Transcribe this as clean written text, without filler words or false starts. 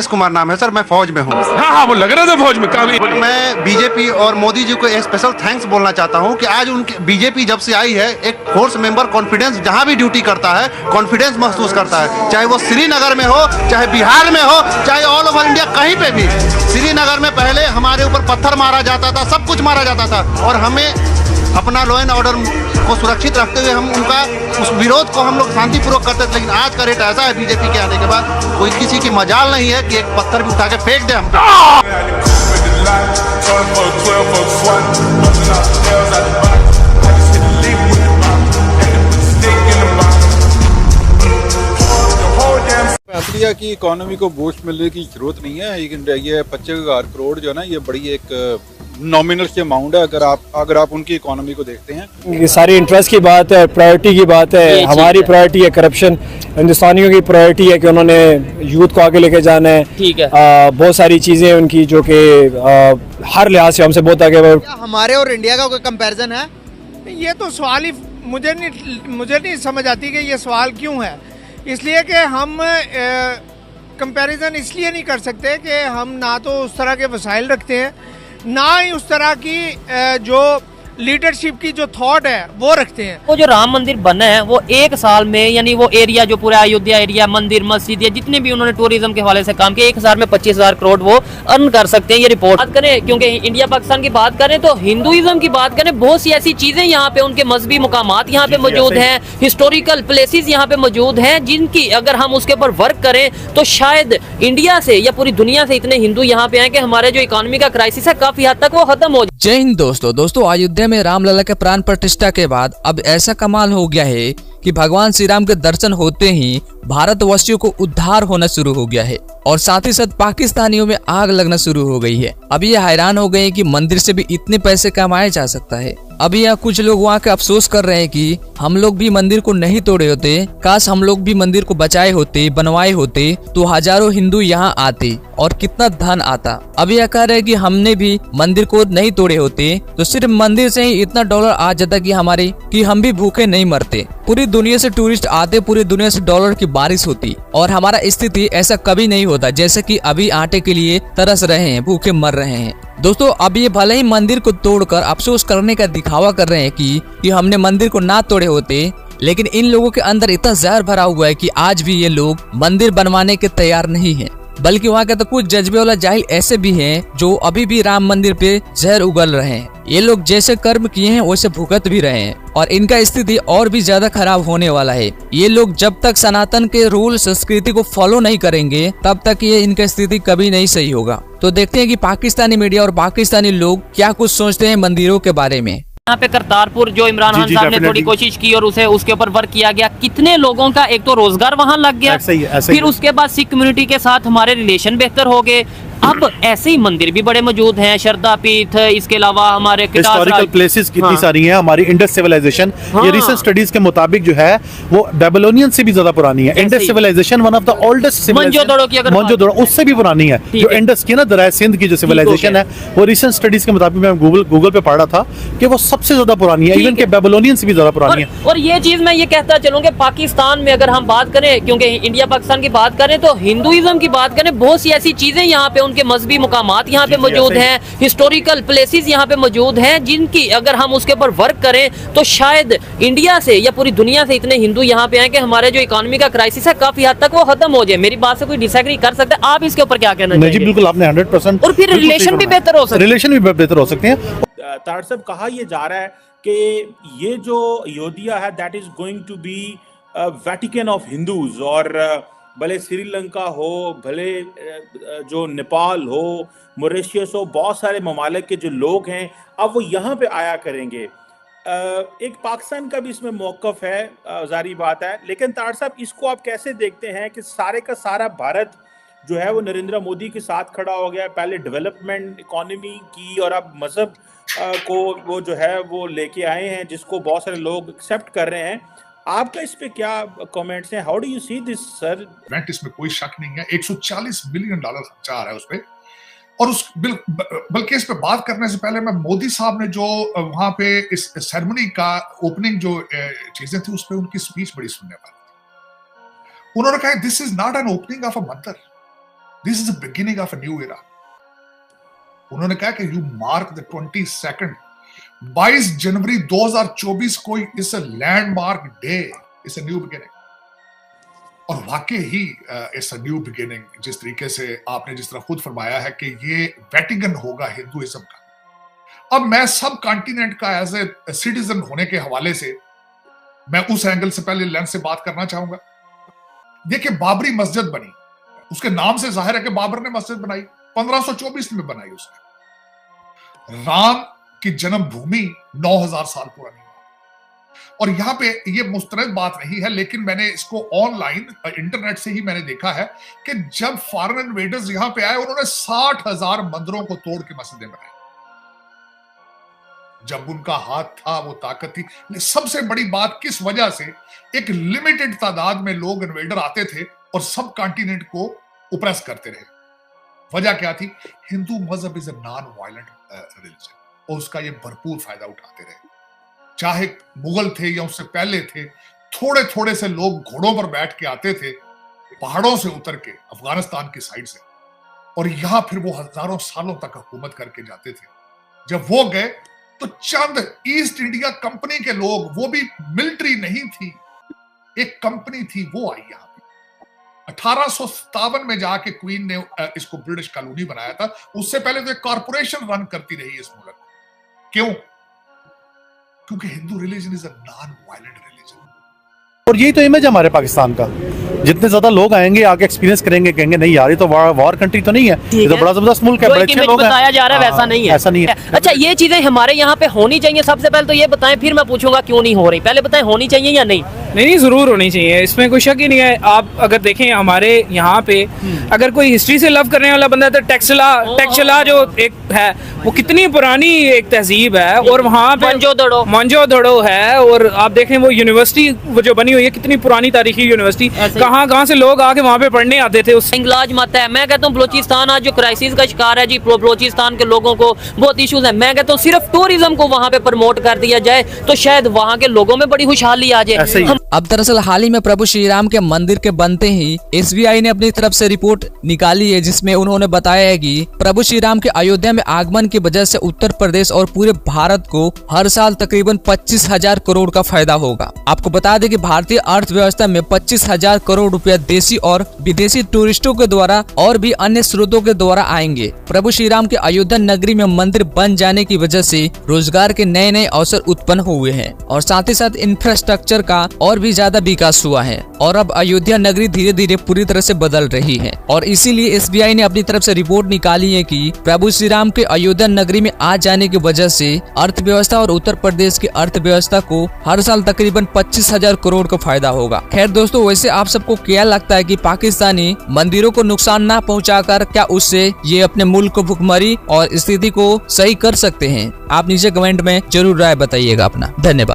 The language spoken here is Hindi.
कुमार नाम है सर, मैं फौज में हूँ। हाँ हाँ, वो लग रहा था फौज में काम। मैं बीजेपी और मोदी जी को एक स्पेशल थैंक्स बोलना चाहता हूँ कि आज उनकी बीजेपी जब से आई है, एक फोर्स मेंबर कॉन्फिडेंस जहाँ भी ड्यूटी करता है कॉन्फिडेंस महसूस करता है, चाहे वो श्रीनगर में हो, चाहे बिहार में हो, चाहे ऑल ओवर इंडिया कहीं पे भी। श्रीनगर में पहले हमारे ऊपर पत्थर मारा जाता था, सब कुछ मारा जाता था, और हमें अपना लॉ एंड ऑर्डर को सुरक्षित रखते हुए हम उनका उस विरोध को हम लोग शांतिपूर्वक करते थे। लेकिन आज का रेट ऐसा है बीजेपी के आने के बाद, कोई किसी की मजाल नहीं है कि एक पत्थर भी उठा के फेंक दे हम। इंडिया की इकोनॉमी को बूस्ट मिलने की जरूरत नहीं है। ये 25,000 करोड़ जो है ना, ये बड़ी एक नॉमिनल की अमाउंट है। अगर आप उनकी इकोनॉमी को देखते हैं, ये सारी इंटरेस्ट की बात है, प्रायोरिटी की बात है। हमारी प्रायोरिटी है करप्शन, हिंदुस्तानियों की प्रायोरिटी है कि उन्होंने यूथ को आगे लेके जाना है। ठीक है, बहुत सारी चीजें उनकी जो कि हर लिहाज से हमसे बहुत आगे। हमारे और इंडिया का कोई कंपैरिजन है? ये तो सवाल ही मुझे नहीं समझ आती कि ये सवाल क्यों है। इसलिए कि हम कंपैरिजन इसलिए नहीं कर सकते कि हम ना तो उस तरह के वसाइल रखते हैं, ना ही उस तरह की जो लीडरशिप की जो थॉट है वो रखते हैं। वो जो राम मंदिर बना है वो 1 साल में, यानी वो एरिया जो पूरा अयोध्या एरिया, मंदिर मस्जिद या जितने भी उन्होंने टूरिज्म के हवाले से काम किया, 1 साल में 25,000 करोड़ वो अर्न कर सकते हैं। ये रिपोर्ट बात करें, क्योंकि इंडिया पाकिस्तान की बात करें तो हिंदुइज्म की बात करें, बहुत सी ऐसी चीजें यहाँ पे, उनके मजहबी मुकामात यहाँ पे मौजूद हैं, हिस्टोरिकल प्लेसेस यहाँ पे मौजूद हैं, जिनकी अगर हम उसके ऊपर वर्क करें तो शायद इंडिया से या पूरी दुनिया से इतने हिंदू यहाँ पे आए कि हमारे जो इकोनॉमी का क्राइसिस है काफी हद तक वो खत्म हो जाए। जय हिंद दोस्तों, अयोध्या में रामलला के प्राण प्रतिष्ठा के बाद अब ऐसा कमाल हो गया है कि भगवान श्री राम के दर्शन होते ही भारतवासियों को उद्धार होना शुरू हो गया है और साथ ही साथ पाकिस्तानियों में आग लगना शुरू हो गई है। अब ये हैरान हो गए कि मंदिर से भी इतने पैसे कमाए जा सकता है। अभी यहाँ कुछ लोग वहाँ के अफसोस कर रहे हैं कि हम लोग भी मंदिर को नहीं तोड़े होते, काश हम लोग भी मंदिर को बचाए होते, बनवाए होते तो हजारों हिंदू यहाँ आते और कितना धन आता। अब यह कह रहे हैं कि हमने भी मंदिर को नहीं तोड़े होते तो सिर्फ मंदिर से ही इतना डॉलर आ जाता कि हम भी भूखे नहीं मरते। पूरी दुनिया से टूरिस्ट आते, पूरी दुनिया से डॉलर की बारिश होती और हमारा स्थिति ऐसा कभी नहीं होता जैसे कि अभी आटे के लिए तरस रहे हैं, भूखे मर रहे हैं। दोस्तों, अब ये भले ही मंदिर को तोड़कर अफसोस करने का दिखावा कर रहे हैं कि हमने मंदिर को ना तोड़े होते, लेकिन इन लोगों के अंदर इतना जहर भरा हुआ है कि आज भी ये लोग मंदिर बनवाने के तैयार नहीं हैं। बल्कि वहाँ के तो कुछ जज्बे वाला जाहिल ऐसे भी हैं जो अभी भी राम मंदिर पे जहर उगल रहे हैं। ये लोग जैसे कर्म किए हैं वैसे भुगत भी रहे हैं और इनका स्थिति और भी ज्यादा खराब होने वाला है। ये लोग जब तक सनातन के रूल संस्कृति को फॉलो नहीं करेंगे तब तक ये इनका स्थिति कभी नहीं सही होगा। तो देखते हैं कि पाकिस्तानी मीडिया और पाकिस्तानी लोग क्या कुछ सोचते हैं मंदिरों के बारे में। यहाँ पे करतारपुर जो इमरान खान साहब ने थोड़ी कोशिश की और उसके ऊपर वर्क किया गया, कितने लोगों का एक तो रोजगार वहाँ लग गया, फिर उसके बाद सिख कम्युनिटी के साथ हमारे रिलेशन बेहतर हो गए। अब ऐसे ही मंदिर भी बड़े मौजूद हैं, श्रद्धा पीठ, इसके अलावा हमारे हिस्टोरिकल प्लेसेस कितनी सारी हैं। हमारी इंडस सिविलाइजेशन, ये रिसेंट स्टडीज के मुताबिक जो है वो बेबीलोनियन से भी ज्यादा पुरानी है। Indus civilization one of the oldest civilization, Mohenjodaro उससे भी पुरानी है। जो इंडस की ना दरिया सिंध की जो सिविलाइजेशन है, वो रिसेंट स्टडीज के मुताबिक मैं गूगल पे पढ़ रहा था कि वो सबसे ज्यादा पुरानी है, इवन के बेबीलोनियन से भी ज्यादा पुरानी है। और ये चीज मैं ये कहता चलूँ कि पाकिस्तान में अगर हम बात करें, क्योंकि इंडिया पाकिस्तान की बात करें तो हिंदुइज्म की बात करें, बहुत सी ऐसी चीजें यहाँ पे, उनके मजहबी मुकामात यहाँ पे मौजूद हैं, हिस्टोरिकल प्लेसेस यहाँ पे मौजूद हैं, जिनकी अगर हम उसके ऊपर वर्क करें तो शायद इंडिया से या पूरी दुनिया से इतने हिंदू यहाँ पे आए कि हमारे जो इकोनॉमी का क्राइसिस है काफी हद तक वो खत्म हो जाए। मेरी बात से कोई डिसएग्री कर सकता है? आप इसके ऊपर क्या कहना चाहिए? जी बिल्कुल, आपने 100%। और फिर रिलेशन भी बेहतर हो सकते हैं। रिलेशन भी बेहतर हो सकते हैं। तार साहब, कहा यह जा रहा है कि ये जो अयोध्या है that is going to be Vatican of Hindus, और भले श्रीलंका हो, भले जो नेपाल हो, मॉरिशस हो, बहुत सारे ममालिक के जो लोग हैं अब वो यहाँ पे आया करेंगे। एक पाकिस्तान का भी इसमें मौक़िफ़ है, जारी बात है। लेकिन तार साहब, इसको आप कैसे देखते हैं कि सारे का सारा भारत जो है वो नरेंद्र मोदी के साथ खड़ा हो गया है, पहले डेवलपमेंट इकोनॉमी की और अब मज़हब को वो जो है वो लेके आए हैं, जिसको बहुत सारे लोग एक्सेप्ट कर रहे हैं। आपका इस पे क्या कमेंट्स हैं? How do you see this sir? इसमें कोई शक नहीं है, $140 बिलियन खर्चा आ रहा है उस पे। और उस बल्कि इस पे बात करने से पहले मैं मोदी साहब ने जो वहां पे इस सेरेमनी का ओपनिंग जो चीजें थी उस पे उनकी स्पीच बड़ी सुनने वाली थी। उन्होंने कहा this is not an opening of a mandir, this is the beginning of a new era. उन्होंने कहा कि यू मार्क द 22 22 जनवरी 2024 को इस लैंडमार्क डे, इस न्यू बिगिनिंग। और वाकई ही इट्स अ न्यू बिगिनिंग, जिस तरीके से आपने जिस तरह खुद फरमाया है कि ये वेटिकन होगा हिंदुइज्म का। अब मैं सब कॉन्टिनेंट का एज ए सिटीजन होने के हवाले से मैं उस एंगल से पहले लेंस से बात करना चाहूंगा। देखिए, बाबरी मस्जिद बनी, उसके नाम से जाहिर है कि बाबर ने मस्जिद बनाई, 1524 में बनाई उसने। राम की जन्मभूमि 9000 साल पुरानी। और यहाँ पे ये मुस्तरद बात नहीं है, लेकिन मैंने इसको ऑनलाइन इंटरनेट से ही मैंने देखा है कि जब फॉरेन इन्वेडर्स यहाँ पे आए, उन्होंने 60,000 मंदिरों को तोड़ के मस्जिदें बनाई। जब उनका हाथ था, वो ताकत थी। सबसे बड़ी बात, किस वजह से एक लिमिटेड तादाद में लोग इन्वेडर आते थे और सब कॉन्टिनेंट को ओप्रेस करते रहे। वजह क्या थी? हिंदू मजहब is a non violent religion, और उसका ये भरपूर फायदा उठाते रहे। चाहे मुगल थे या उससे पहले थे, थोड़े थोड़े से लोग घोड़ों पर बैठ के आते थे पहाड़ों से उतर के, अफगानिस्तान की साइड से, और यहां फिर वो हजारों सालों तक हुकूमत करके जाते थे। जब वो गए तो चंद ईस्ट इंडिया कंपनी के लोग, वो भी मिलिट्री नहीं थी, एक कंपनी थी, वो आई यहां पे। 1857 में जाके क्वीन ने इसको ब्रिटिश कॉलोनी बनाया था। उससे पहले तो एक कॉर्पोरेशन रन करती रही इस मुल्क। क्यों? क्योंकि Hindu religion is a non violent religion. और यही तो इमेज है हमारे पाकिस्तान का। जितने ज्यादा लोग आएंगे, आके एक्सपीरियंस करेंगे, कहेंगे नहीं यार, ये तो वॉर कंट्री तो नहीं है, ये तो बड़ा जबरदस्त मुल्क है, बड़े अच्छे लोग हैं। बताया जा रहा है वैसा नहीं है, ऐसा नहीं है। अच्छा, ये चीजें हमारे यहाँ पे होनी चाहिए। सबसे पहले तो ये बताएं, फिर मैं पूछूंगा क्यों नहीं हो रही। पहले बताएं, होनी चाहिए या नहीं? नहीं, जरूर होनी चाहिए, इसमें कोई शक ही नहीं है। आप अगर देखें हमारे यहाँ पे, अगर कोई हिस्ट्री से लव करने वाला बंदा है तो टैक्सला जो एक है, वो कितनी पुरानी एक तहजीब है, और वहाँ पे मोहनजोदड़ो है। और आप देखें वो यूनिवर्सिटी वो जो बनी हुई है, कितनी पुरानी तारीखी यूनिवर्सिटी, कहाँ से लोग आके वहाँ पे पढ़ने आते थे। उस इंगलाज मत है। मैं कहता हूँ बलोचिस्तान आज जो क्राइसिस का शिकार है जी, बलोचिस्तान के लोगों को बहुत इश्यूज है। मैं कहता हूँ सिर्फ टूरिज्म को वहाँ पे प्रमोट कर दिया जाए तो शायद वहाँ के लोगों में बड़ी खुशहाली आ जाए। अब दरअसल हाल ही में प्रभु श्री राम के मंदिर के बनते ही SBI ने अपनी तरफ से रिपोर्ट निकाली है, जिसमें उन्होंने बताया है कि प्रभु श्री राम के अयोध्या में आगमन की वजह से उत्तर प्रदेश और पूरे भारत को हर साल तकरीबन 25,000 करोड़ का फायदा होगा। आपको बता दें कि भारतीय अर्थव्यवस्था में 25,000 करोड़ रुपया देशी और विदेशी टूरिस्टों के द्वारा और भी अन्य स्रोतों के द्वारा आएंगे। प्रभु श्री राम के अयोध्या नगरी में मंदिर बन जाने की वजह से रोजगार के नए नए अवसर उत्पन्न हुए हैं, और साथ ही साथ इंफ्रास्ट्रक्चर का और भी ज्यादा विकास हुआ है, और अब अयोध्या नगरी धीरे धीरे पूरी तरह से बदल रही है। और इसीलिए SBI ने अपनी तरफ से रिपोर्ट निकाली है कि प्रभु श्री राम के अयोध्या नगरी में आ जाने की वजह से अर्थव्यवस्था और उत्तर प्रदेश की अर्थव्यवस्था को हर साल तकरीबन 25,000 करोड़ का फायदा होगा। खैर दोस्तों, वैसे आप सबको क्या लगता है कि पाकिस्तानी मंदिरों को नुकसान न पहुंचाकर क्या उससे ये अपने मुल्क को भुखमरी और स्थिति को सही कर सकते हैं? आप नीचे कमेंट में जरूर राय बताइएगा अपना। धन्यवाद।